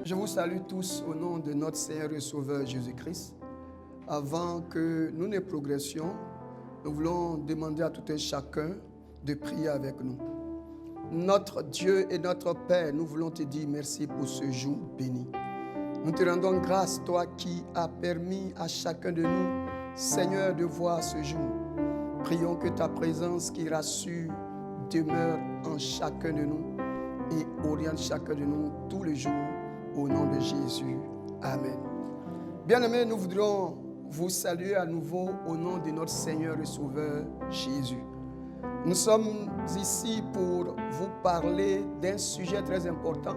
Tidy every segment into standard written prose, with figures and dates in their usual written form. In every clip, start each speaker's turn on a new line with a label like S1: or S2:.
S1: Je vous salue tous au nom de notre Seigneur et Sauveur Jésus-Christ. Avant que nous ne progressions, nous voulons demander à tout un chacun de prier avec nous. Notre Dieu et notre Père, nous voulons te dire merci pour ce jour béni. Nous te rendons grâce, toi qui as permis à chacun de nous, Seigneur, de voir ce jour. Prions que ta présence qui rassure demeure en chacun de nous et oriente chacun de nous tous les jours au nom de Jésus. Amen. Bien-aimés, nous voudrions vous saluer à nouveau au nom de notre Seigneur et Sauveur Jésus. Nous sommes ici pour vous parler d'un sujet très important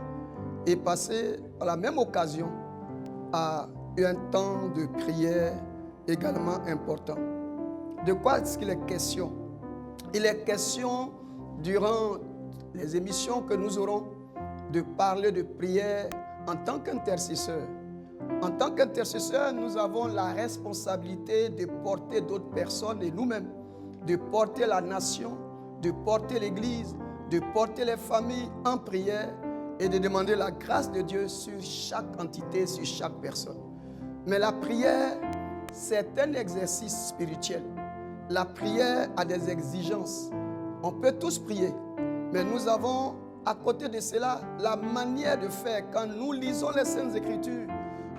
S1: et passer à la même occasion à un temps de prière également important. De quoi est-ce qu'il est question? Il est question, durant les émissions que nous aurons, de parler de prière en tant qu'intercesseur. En tant qu'intercesseur, nous avons la responsabilité de porter d'autres personnes et nous-mêmes, de porter la nation, de porter l'Église, de porter les familles en prière et de demander la grâce de Dieu sur chaque entité, sur chaque personne. Mais la prière, c'est un exercice spirituel. La prière a des exigences. On peut tous prier, mais nous avons à côté de cela la manière de faire. Quand nous lisons les Saintes Écritures,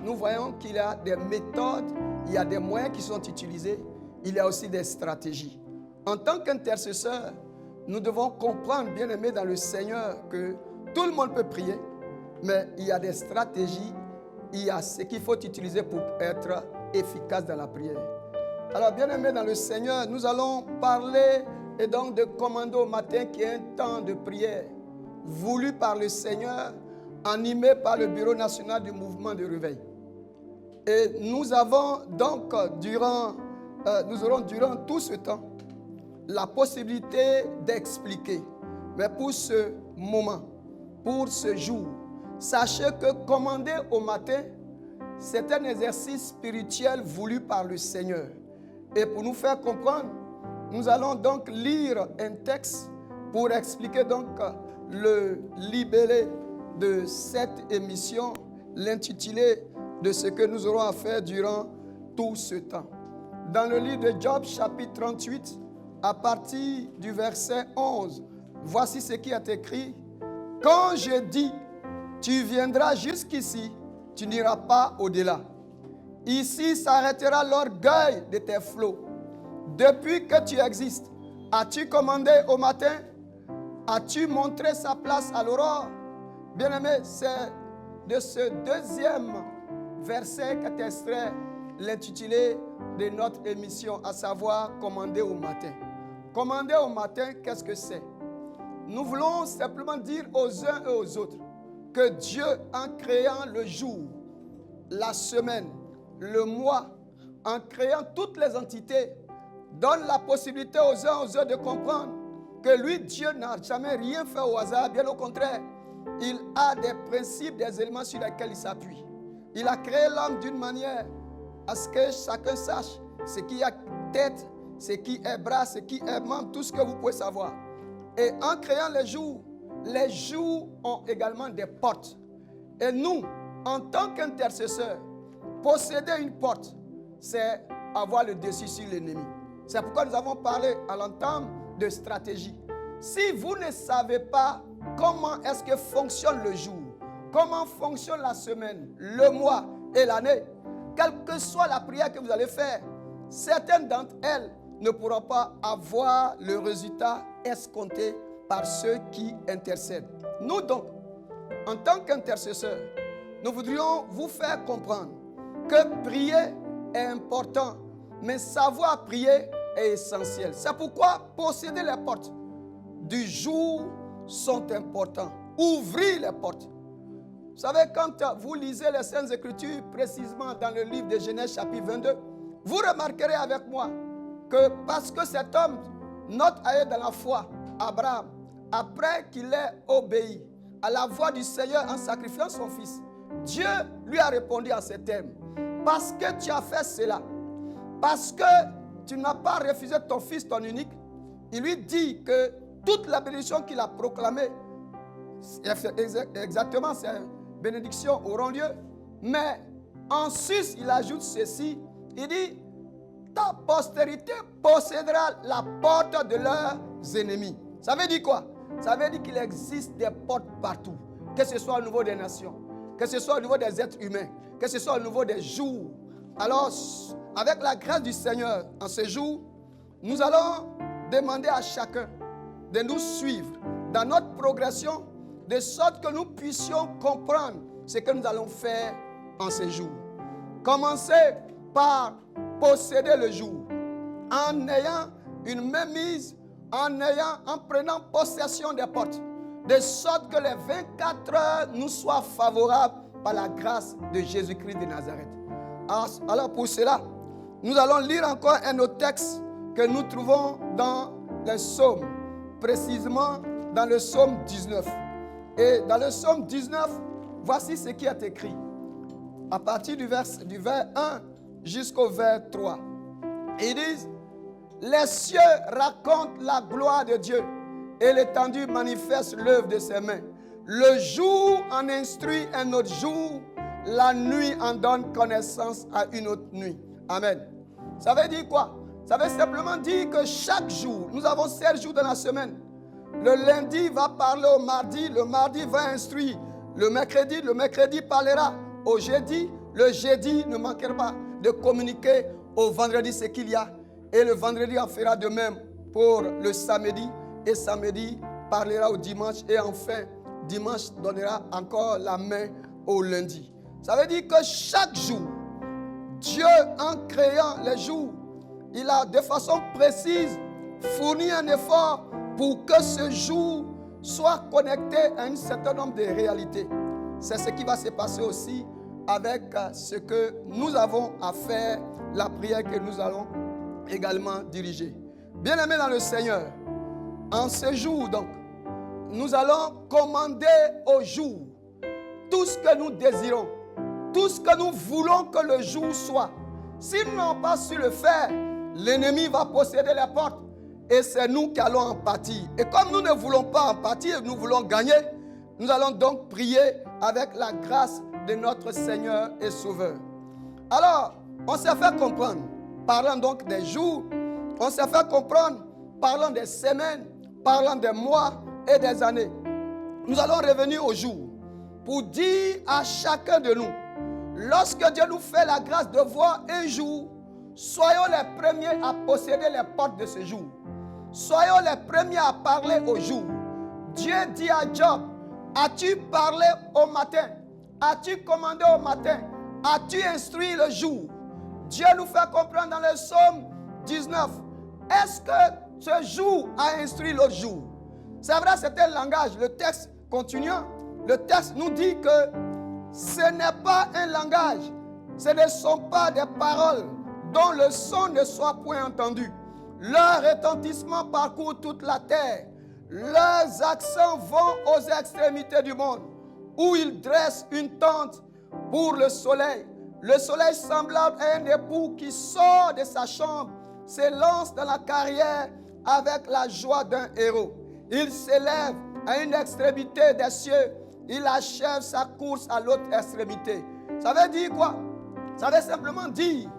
S1: nous voyons qu'il y a des méthodes, il y a des moyens qui sont utilisés, il y a aussi des stratégies. En tant qu'intercesseur, nous devons comprendre, bien aimés dans le Seigneur, que tout le monde peut prier, mais il y a des stratégies, il y a ce qu'il faut utiliser pour être efficace dans la prière. Alors, bien aimés dans le Seigneur, nous allons parler et donc de commando au matin qui est un temps de prière voulu par le Seigneur, animé par le Bureau national du mouvement de réveil. Et nous avons donc nous aurons durant tout ce temps la possibilité d'expliquer. Mais pour ce moment, pour ce jour, sachez que commander au matin, c'est un exercice spirituel voulu par le Seigneur. Et pour nous faire comprendre, nous allons donc lire un texte pour expliquer donc le libellé de cette émission, l'intitulé de ce que nous aurons à faire durant tout ce temps. Dans le livre de Job, chapitre 38, à partir du verset 11, voici ce qui est écrit. Quand je dis, tu viendras jusqu'ici, tu n'iras pas au-delà. Ici s'arrêtera l'orgueil de tes flots. Depuis que tu existes, as-tu commandé au matin? As-tu montré sa place à l'aurore? Bien-aimé, c'est de ce deuxième verset qu'est extrait l'intitulé de notre émission, à savoir commander au matin. Commander au matin, qu'est-ce que c'est? Nous voulons simplement dire aux uns et aux autres que Dieu, en créant le jour, la semaine, le mois, en créant toutes les entités, donne la possibilité aux uns et aux autres de comprendre que lui, Dieu, n'a jamais rien fait au hasard. Bien au contraire, il a des principes, des éléments sur lesquels il s'appuie. Il a créé l'homme d'une manière à ce que chacun sache ce qui est tête, ce qui est bras, ce qui est membre, tout ce que vous pouvez savoir. Et en créant les jours ont également des portes. Et nous, en tant qu'intercesseurs, posséder une porte, c'est avoir le dessus sur l'ennemi. C'est pourquoi nous avons parlé à l'entame de stratégie. Si vous ne savez pas comment est-ce que fonctionne le jour, comment fonctionne la semaine, le mois et l'année, quelle que soit la prière que vous allez faire, certaines d'entre elles ne pourront pas avoir le résultat escompté par ceux qui intercèdent. Nous donc, en tant qu'intercesseurs, nous voudrions vous faire comprendre que prier est important, mais savoir prier est essentiel. C'est pourquoi posséder les portes du jour sont importants. Ouvrez les portes. Vous savez, quand vous lisez les Saintes Écritures, précisément dans le livre de Genèse chapitre 22, vous remarquerez avec moi que parce que cet homme, notre aïeux dans la foi, Abraham, après qu'il ait obéi à la voix du Seigneur en sacrifiant son fils, Dieu lui a répondu en ces termes. Parce que tu as fait cela, parce que tu n'as pas refusé ton fils, ton unique, il lui dit que toute la bénédiction qu'il a proclamée, exactement, c'est bénédictions auront lieu. Mais en sus, il ajoute ceci. Il dit, ta postérité possédera la porte de leurs ennemis. Ça veut dire quoi? Ça veut dire qu'il existe des portes partout. Que ce soit au niveau des nations, que ce soit au niveau des êtres humains, que ce soit au niveau des jours. Alors, avec la grâce du Seigneur, en ce jour, nous allons demander à chacun de nous suivre dans notre progression, de sorte que nous puissions comprendre ce que nous allons faire en ce jour. Commencez par posséder le jour, en ayant une mainmise, en prenant possession des portes, de sorte que les 24 heures nous soient favorables par la grâce de Jésus-Christ de Nazareth. Alors pour cela, nous allons lire encore un autre texte que nous trouvons dans les psaumes, précisément dans le psaume 19. Et dans le psaume 19, voici ce qui est écrit. À partir du vers 1 jusqu'au vers 3. Ils disent, les cieux racontent la gloire de Dieu et l'étendue manifeste l'œuvre de ses mains. Le jour en instruit un autre jour, la nuit en donne connaissance à une autre nuit. Amen. Ça veut dire quoi? Ça veut simplement dire que chaque jour, nous avons 7 jours dans la semaine. Le lundi va parler au mardi, le mardi va instruire. Le mercredi parlera au jeudi. Le jeudi ne manquera pas de communiquer au vendredi ce qu'il y a. Et le vendredi en fera de même pour le samedi. Et samedi parlera au dimanche. Et enfin, dimanche donnera encore la main au lundi. Ça veut dire que chaque jour, Dieu, en créant les jours, il a de façon précise fourni un effort pour que ce jour soit connecté à un certain nombre de réalités. C'est ce qui va se passer aussi avec ce que nous avons à faire, la prière que nous allons également diriger. Bien-aimés dans le Seigneur, en ce jour donc, nous allons commander au jour tout ce que nous désirons, tout ce que nous voulons que le jour soit. Si nous n'avons pas su le faire, l'ennemi va posséder les portes et c'est nous qui allons en pâtir. Et comme nous ne voulons pas en pâtir, nous voulons gagner, nous allons donc prier avec la grâce de notre Seigneur et Sauveur. Alors, on s'est fait comprendre, parlant donc des jours, on s'est fait comprendre, parlant des semaines, parlant des mois et des années. Nous allons revenir au jour pour dire à chacun de nous, lorsque Dieu nous fait la grâce de voir un jour, soyons les premiers à posséder les portes de ce jour. Soyons les premiers à parler au jour. Dieu dit à Job, as-tu parlé au matin? As-tu commandé au matin? As-tu instruit le jour? Dieu nous fait comprendre dans le psaume 19. Est-ce que ce jour a instruit l'autre jour? C'est vrai, c'est un langage. Le texte continuant, le texte nous dit que ce n'est pas un langage. Ce ne sont pas des paroles dont le son ne soit point entendu. Leur retentissement parcourt toute la terre. Leurs accents vont aux extrémités du monde, où ils dressent une tente pour le soleil. Le soleil semblable à un époux qui sort de sa chambre, s'élance dans la carrière avec la joie d'un héros. Il s'élève à une extrémité des cieux. Il achève sa course à l'autre extrémité. Ça veut dire quoi? Ça veut simplement dire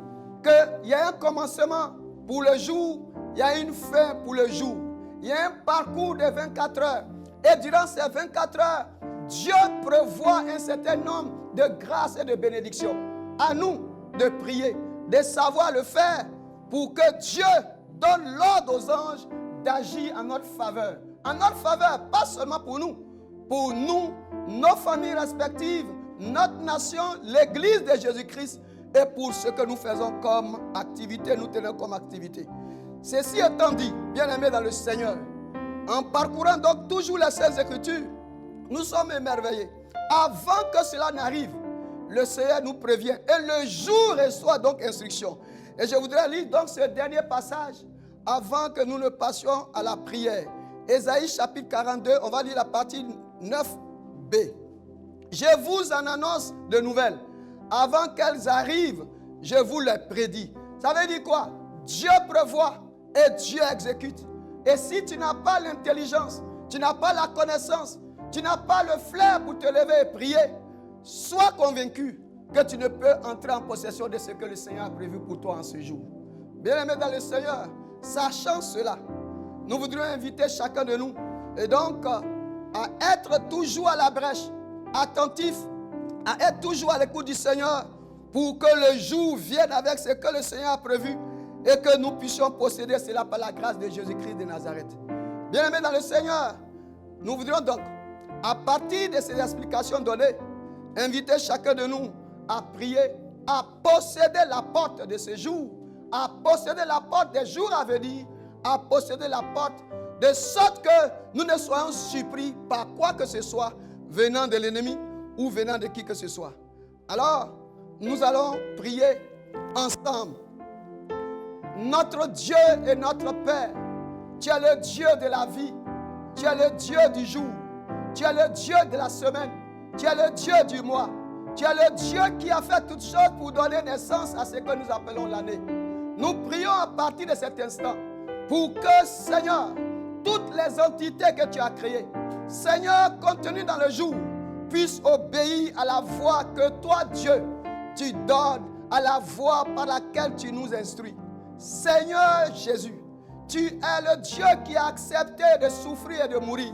S1: qu'il y a un commencement pour le jour, il y a une fin pour le jour. Il y a un parcours de 24 heures. Et durant ces 24 heures, Dieu prévoit un certain nombre de grâces et de bénédictions. À nous de prier, de savoir le faire pour que Dieu donne l'ordre aux anges d'agir en notre faveur. En notre faveur, pas seulement pour nous, nos familles respectives, notre nation, l'église de Jésus-Christ et pour ce que nous faisons comme activité, nous tenons comme activité. Ceci étant dit, bien-aimés dans le Seigneur, en parcourant donc toujours les Saintes Écritures, nous sommes émerveillés. Avant que cela n'arrive, le Seigneur nous prévient et le jour reçoit donc instruction. Et je voudrais lire donc ce dernier passage avant que nous ne passions à la prière. Ésaïe chapitre 42, on va lire la partie 9b. Je vous en annonce de nouvelles. Avant qu'elles arrivent, je vous les prédis. Ça veut dire quoi? Dieu prévoit et Dieu exécute. Et si tu n'as pas l'intelligence, tu n'as pas la connaissance, tu n'as pas le flair pour te lever et prier, sois convaincu que tu ne peux entrer en possession de ce que le Seigneur a prévu pour toi en ce jour. Bien-aimés dans le Seigneur, sachant cela, nous voudrions inviter chacun de nous et donc à être toujours à la brèche, attentif, à être toujours à l'écoute du Seigneur pour que le jour vienne avec ce que le Seigneur a prévu et que nous puissions posséder cela par la grâce de Jésus-Christ de Nazareth. Bien-aimés dans le Seigneur, nous voudrions donc, à partir de ces explications données, inviter chacun de nous à prier, à posséder la porte de ce jour, à posséder la porte des jours à venir, à posséder la porte de sorte que nous ne soyons surpris par quoi que ce soit venant de l'ennemi ou venant de qui que ce soit. Alors, nous allons prier ensemble. Notre Dieu et notre Père, tu es le Dieu de la vie, tu es le Dieu du jour, tu es le Dieu de la semaine, tu es le Dieu du mois, tu es le Dieu qui a fait toutes choses pour donner naissance à ce que nous appelons l'année. Nous prions à partir de cet instant pour que, Seigneur, toutes les entités que tu as créées, Seigneur, contenues dans le jour, puissent obéir à la voix que toi, Dieu, tu donnes, à la voix par laquelle tu nous instruis. Seigneur Jésus, tu es le Dieu qui a accepté de souffrir et de mourir.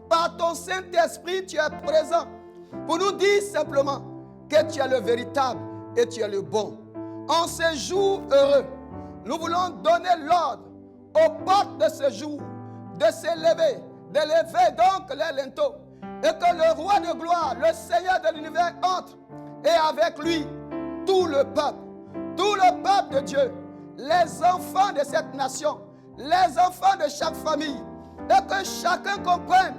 S1: Par ton Saint-Esprit, tu es présent pour nous dire simplement que tu es le véritable et tu es le bon. En ce jour heureux, nous voulons donner l'ordre aux portes de ce jour de s'élever, d'élever donc les linteaux, et que le roi de gloire, le Seigneur de l'univers entre, et avec lui tout le peuple de Dieu, les enfants de cette nation, les enfants de chaque famille, et que chacun comprenne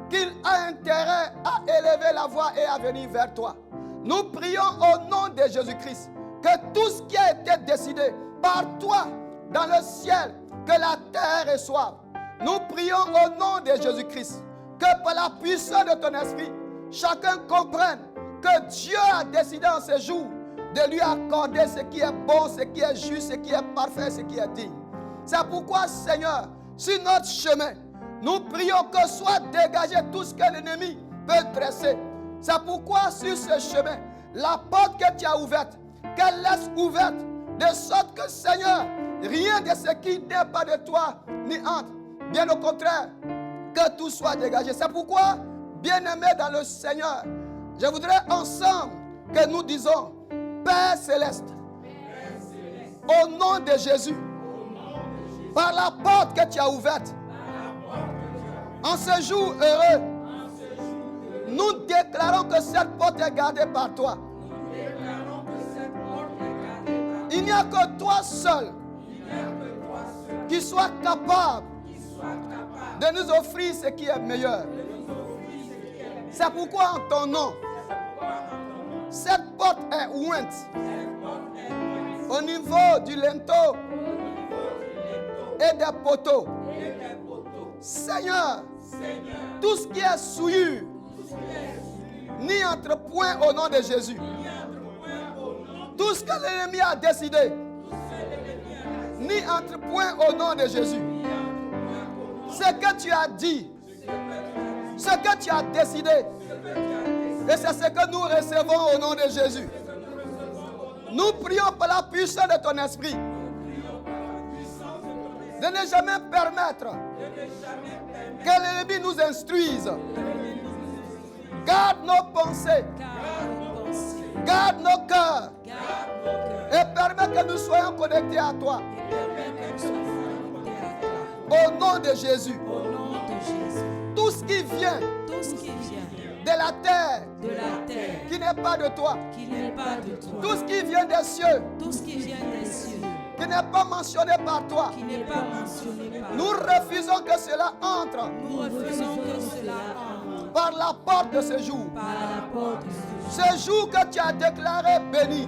S1: qu'il a intérêt à élever la voix et à venir vers toi. Nous prions au nom de Jésus-Christ que tout ce qui a été décidé par toi dans le ciel, que la terre reçoive. Nous prions au nom de Jésus-Christ que par la puissance de ton esprit, chacun comprenne que Dieu a décidé en ce jour de lui accorder ce qui est bon, ce qui est juste, ce qui est parfait, ce qui est digne. C'est pourquoi, Seigneur, sur notre chemin, nous prions que soit dégagé tout ce que l'ennemi peut dresser. C'est pourquoi sur ce chemin, la porte que tu as ouverte, qu'elle laisse ouverte, de sorte que, Seigneur, rien de ce qui n'est pas de toi n'y entre. Bien au contraire, que tout soit dégagé. C'est pourquoi, bien-aimés dans le Seigneur, je voudrais ensemble que nous disons, Père Céleste, au nom de Jésus, par la porte que tu as ouverte, en ce jour heureux, nous déclarons que cette porte est gardée par toi. Il n'y a que toi seul qui soit capable de nous offrir ce qui est meilleur. C'est pourquoi en ton nom, cette porte est ointe au niveau du linteau et des poteaux. Seigneur, tout ce qui est souillure, n'y entre point au nom de Jésus. Tout ce que l'ennemi a décidé, n'y entre point au nom de Jésus. Ce que tu as dit, ce que tu as décidé, et c'est ce que nous recevons au nom de Jésus. Nous prions par la puissance de ton esprit de ne jamais permettre que l'ennemi nous instruise. Garde nos pensées, garde nos cœurs et permets que nous soyons connectés à toi. Au nom de Jésus. Tout ce qui vient de la terre, qui n'est pas de toi, tout ce qui vient des cieux, qui n'est pas mentionné par toi, nous refusons que cela entre par la porte de ce jour. Ce jour que tu as déclaré béni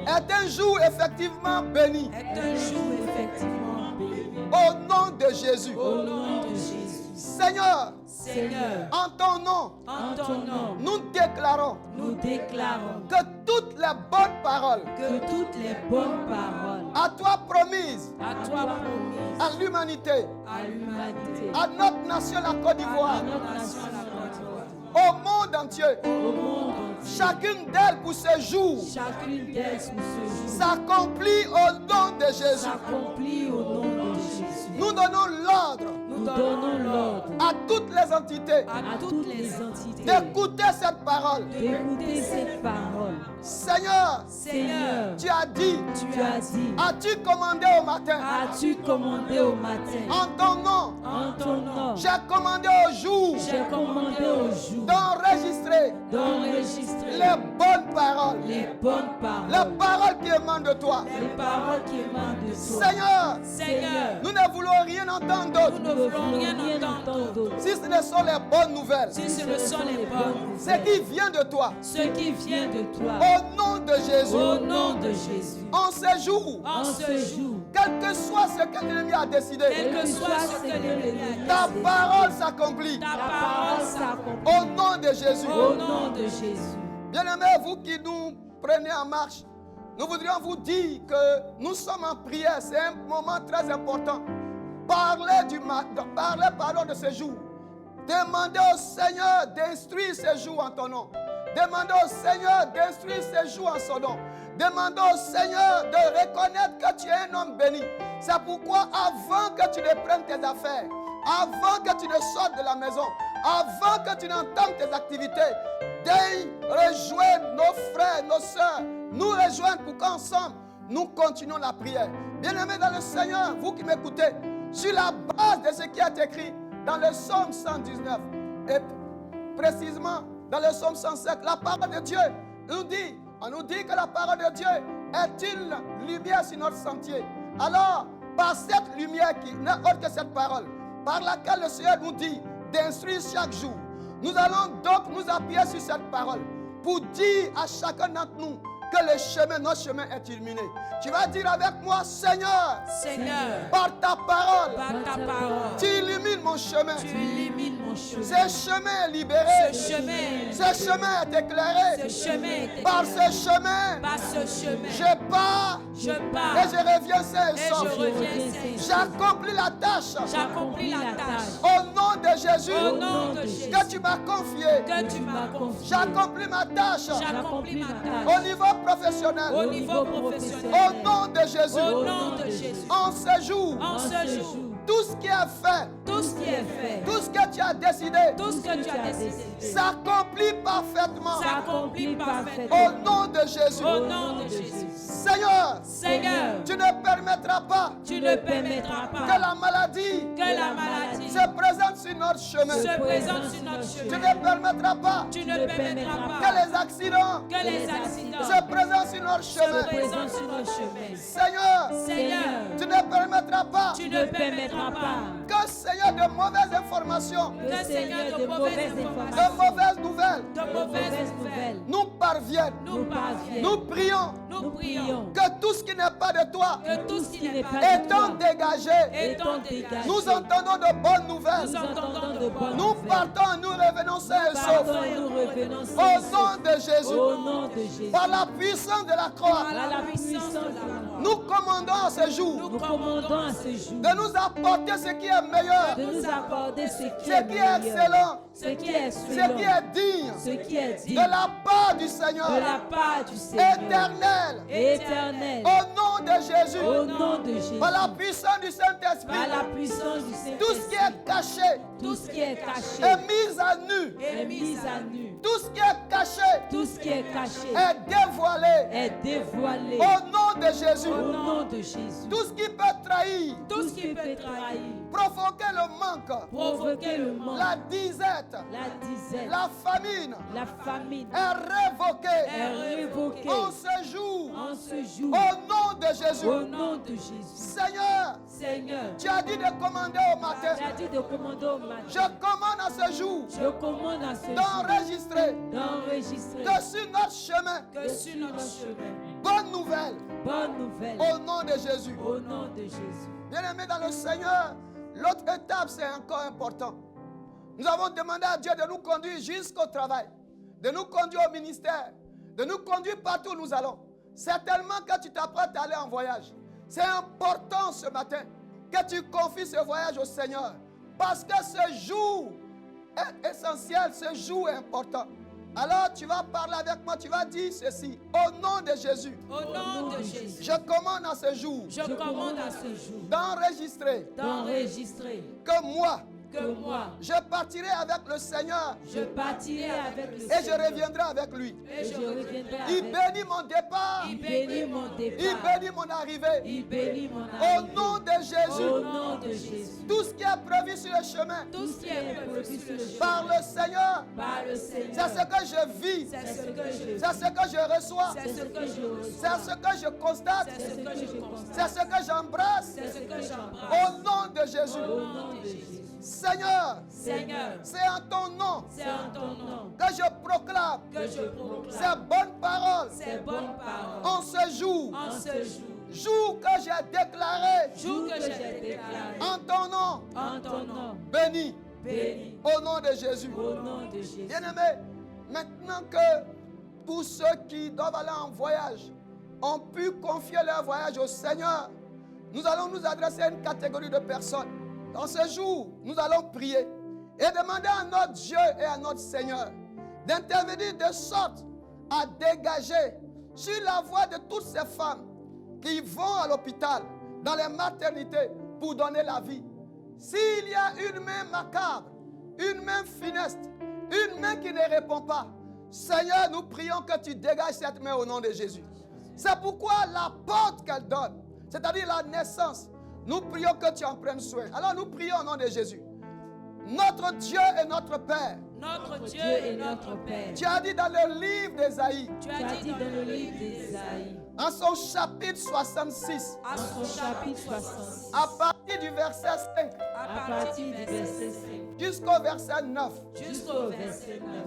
S1: est un jour effectivement béni. Au nom de Jésus. Seigneur, en ton nom, nous déclarons que toutes les bonnes paroles à toi promises à l'humanité, à notre nation la Côte d'Ivoire, au monde entier. Chacune d'elles pour ce jour s'accomplit au nom de Jésus. Nous donnons l'ordre à toutes les entités d'écouter cette parole. Seigneur, tu as dit, as-tu commandé au matin, en ton nom, j'ai commandé au jour, d'enregistrer les bonnes paroles, les paroles qui émanent de toi. Seigneur, nous ne voulons rien entendre d'autre. Si ce ne sont les bonnes nouvelles, ce qui vient de toi. Au nom de Jésus. En ce jour, quel que soit ce que l'ennemi a décidé, ta parole s'accomplit. Au nom de Jésus. Bien-aimés, vous qui nous prenez en marche, nous voudrions vous dire que nous sommes en prière. C'est un moment très important. Parlez de ce jour. Demandez au Seigneur d'instruire ce jour en ton nom. Demandez au Seigneur d'instruire ce jour en son nom. Demandez au Seigneur de reconnaître que tu es un homme béni. C'est pourquoi avant que tu ne prennes tes affaires, avant que tu ne sortes de la maison, avant que tu n'entames tes activités, daigne rejoindre nos frères, nos soeurs, nous rejoindre pour qu'ensemble, nous continuons la prière. Bien-aimés dans le Seigneur, vous qui m'écoutez, sur la base de ce qui est écrit dans le psaume 119, et précisément dans le psaume 107, la parole de Dieu on nous dit que la parole de Dieu est une lumière sur notre sentier. Alors, par cette lumière qui n'est autre que cette parole, par laquelle le Seigneur nous dit d'instruire chaque jour, nous allons donc nous appuyer sur cette parole pour dire à chacun d'entre nous que notre chemin est illuminé. Tu vas dire avec moi, Seigneur, par ta parole, tu illumines mon chemin. Ce chemin est libéré. Ce chemin est éclairé. Par ce chemin, je pars et je reviens sain et sauf. J'accomplis la tâche. Au nom de Jésus, que tu m'as confié. J'accomplis ma tâche. Au niveau professionnel. Au nom de Jésus. En ce jour, tout ce qui est fait, tout ce que tu as décidé, s'accomplit parfaitement. Au nom de Jésus. Seigneur, tu ne permettras pas que la maladie se présente sur notre chemin. Tu ne permettras pas que les accidents se présentent sur notre chemin. Seigneur, tu ne permettras pas que, Seigneur, de mauvaises informations, de mauvaises nouvelles nous parviennent. Nous prions que tout ce qui n'est pas de toi étant dégagé, nous entendons de bonnes nouvelles. Nous partons, nous revenons sains et saufs. Au nom de Jésus, par la puissance de la croix, nous commandons à ce jour de nous apporter ce qui est meilleur, ce qui est excellent, ce qui est digne de la part du Seigneur, éternel. Au nom de Jésus, par la puissance du Saint-Esprit, tout ce qui est caché, est mis à nu. Tout ce qui est caché, est dévoilé. Au nom de Jésus. Tout ce qui peut trahir, provoquer le manque, la disette, la famine, est révoquée. En ce jour, au nom de Jésus. Seigneur, tu as dit de commander au matin. Je commande à ce jour d'enregistrer que sur notre chemin, bonne nouvelle. Au nom de Jésus. Bien-aimés dans le Seigneur, l'autre étape, c'est encore important. Nous avons demandé à Dieu de nous conduire jusqu'au travail, de nous conduire au ministère, de nous conduire partout où nous allons. Certainement que tu t'apprêtes à aller en voyage. C'est important ce matin que tu confies ce voyage au Seigneur. Parce que ce jour est essentiel, ce jour est important. Alors tu vas parler avec moi, tu vas dire ceci. Au nom de Jésus.
S2: Au nom de Jésus.
S1: Je commande à ce jour.
S2: Je commande à ce jour.
S1: D'enregistrer. Que moi. Je partirai avec le Seigneur. Et je reviendrai avec lui. Il bénit mon départ. Il bénit mon arrivée. Au nom de Jésus. Tout ce qui est prévu sur le chemin. Par le Seigneur. C'est ce que je vis. C'est ce que je reçois. C'est ce que je constate. C'est ce que j'embrasse. Au nom de Jésus. Seigneur, c'est en ton nom que je proclame ces bonnes paroles en ce jour. Jour que j'ai déclaré en ton nom, béni au nom de Jésus. Bien-aimés, maintenant que tous ceux qui doivent aller en voyage ont pu confier leur voyage au Seigneur, nous allons nous adresser à une catégorie de personnes. Dans ce jour, nous allons prier et demander à notre Dieu et à notre Seigneur d'intervenir de sorte à dégager sur la voie de toutes ces femmes qui vont à l'hôpital, dans les maternités, pour donner la vie. S'il y a une main macabre, une main funeste, une main qui ne répond pas, Seigneur, nous prions que tu dégages cette main au nom de Jésus. C'est pourquoi la porte qu'elle donne, c'est-à-dire la naissance, nous prions que tu en prennes soin. Alors nous prions au nom de Jésus. Notre Dieu et notre Père.
S2: Notre Dieu et notre Père.
S1: Tu as dit dans le livre d'Ésaïe. En son chapitre 66. À partir du verset 5. Jusqu'au verset 9.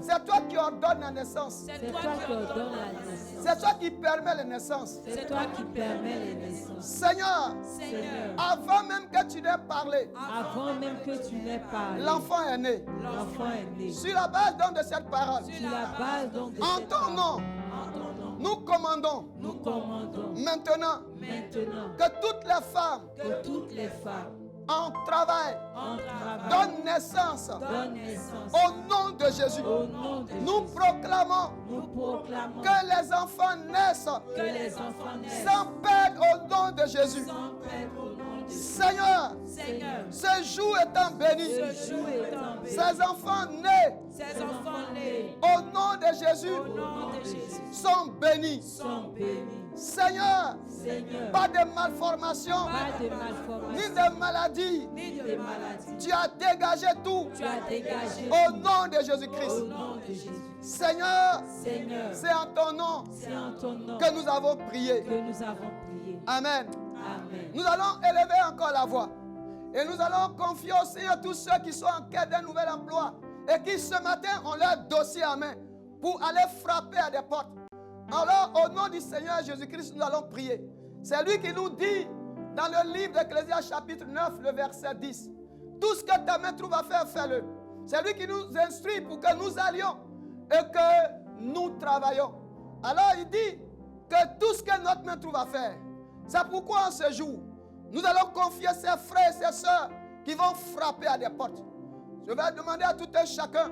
S1: C'est toi qui ordonnes la naissance. C'est toi qui permets la naissance. Seigneur, avant même que tu n'aies parlé, l'enfant est né. Sur la base donc de cette parole, en ton nom, nous commandons maintenant que toutes les femmes en travail donnent naissance au nom de Jésus. Nous proclamons que les enfants naissent sans peine au nom de Jésus. Seigneur, ce jour étant béni, ces enfants nés au nom de Jésus sont bénis. Seigneur, pas de malformation, ni de maladie. Tu as dégagé tout au nom de Jésus-Christ. Seigneur, c'est en ton nom que nous avons prié. Amen. Nous allons élever encore la voix. Et nous allons confier au Seigneur tous ceux qui sont en quête d'un nouvel emploi et qui ce matin ont leur dossier en main pour aller frapper à des portes. Alors, au nom du Seigneur Jésus-Christ, nous allons prier. C'est lui qui nous dit dans le livre d'Ecclésiaste chapitre 9, le verset 10. Tout ce que ta main trouve à faire, fais-le. C'est lui qui nous instruit pour que nous allions et que nous travaillons. Alors, il dit que tout ce que notre main trouve à faire, c'est pourquoi en ce jour, nous allons confier ses frères et ses sœurs qui vont frapper à des portes. Je vais demander à tout un chacun,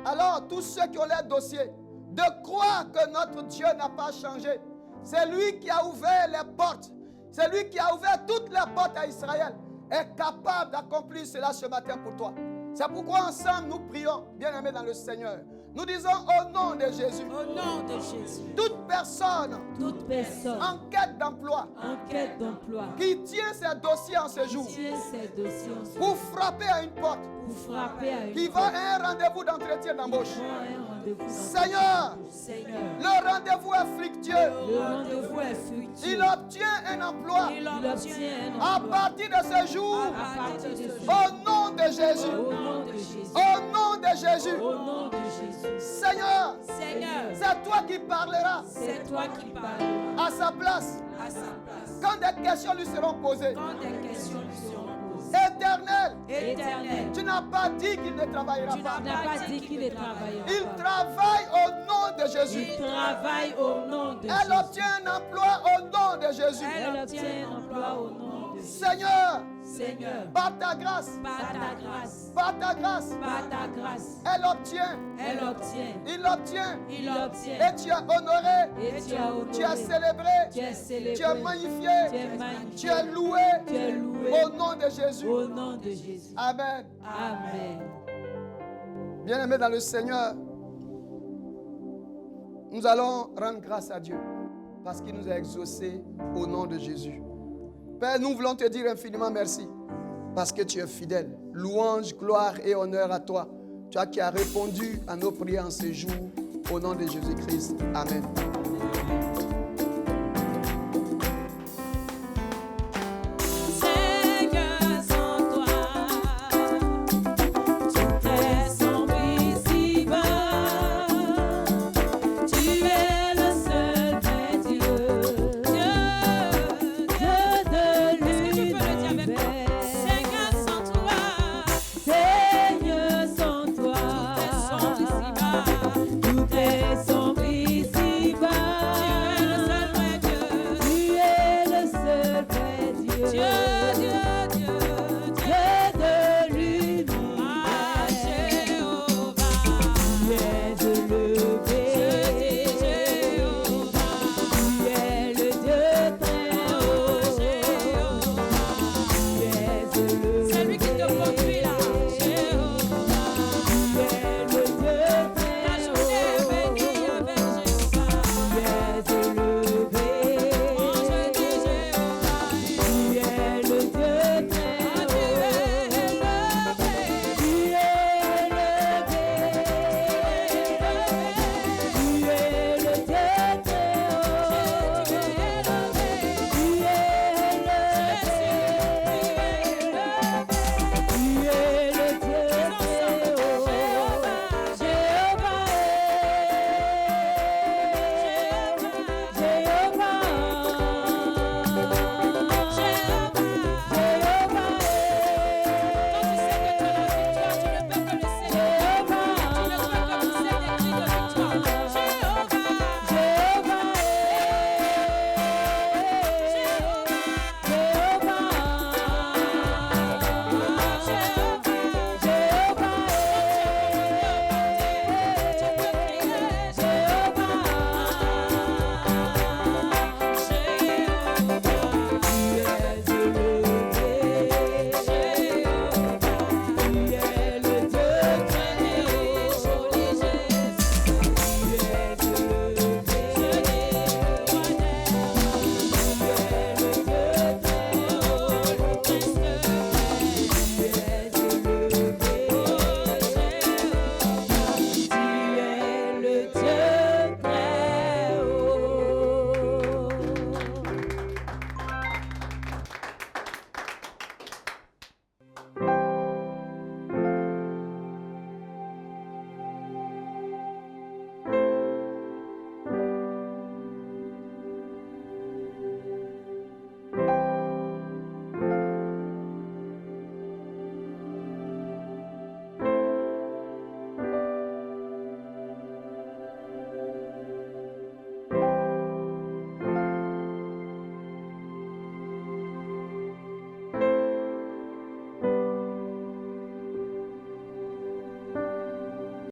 S1: alors tous ceux qui ont leur dossier, de croire que notre Dieu n'a pas changé. C'est lui qui a ouvert les portes. C'est lui qui a ouvert toutes les portes à Israël. Est capable d'accomplir cela ce matin pour toi. C'est pourquoi ensemble nous prions, bien-aimés dans le Seigneur. Nous disons au nom de Jésus.
S2: Au nom de Jésus.
S1: Toute personne en quête d'emploi qui tient ses dossiers en ce jour pour frapper à une porte, qui va à un rendez-vous d'entretien d'embauche. Seigneur, le rendez-vous est fructueux. Il obtient un emploi à partir de ce jour. Au nom de Jésus. Au nom de Jésus. Seigneur, c'est toi qui parleras à sa place. Quand des questions lui seront posées. Éternel, tu n'as pas dit qu'il ne travaillera pas. Il travaille au nom de Jésus. Elle obtient un emploi au nom de Jésus. Seigneur,
S2: Seigneur,
S1: par ta grâce,
S2: par ta grâce,
S1: par ta grâce,
S2: par ta grâce,
S1: elle obtient,
S2: elle obtient,
S1: il obtient,
S2: il obtient,
S1: et tu as honoré,
S2: et tu as honoré,
S1: tu as célébré,
S2: tu as célébré,
S1: tu as magnifié,
S2: tu es magnifié,
S1: tu es loué,
S2: tu es loué,
S1: au nom de Jésus.
S2: au nom de Jésus.
S1: Amen.
S2: Amen.
S1: Bien-aimés dans le Seigneur, nous allons rendre grâce à Dieu parce qu'il nous a exaucés au nom de Jésus. Père, nous voulons te dire infiniment merci parce que tu es fidèle. Louange, gloire et honneur à toi. Toi qui as répondu à nos prières en ce jour au nom de Jésus-Christ. Amen.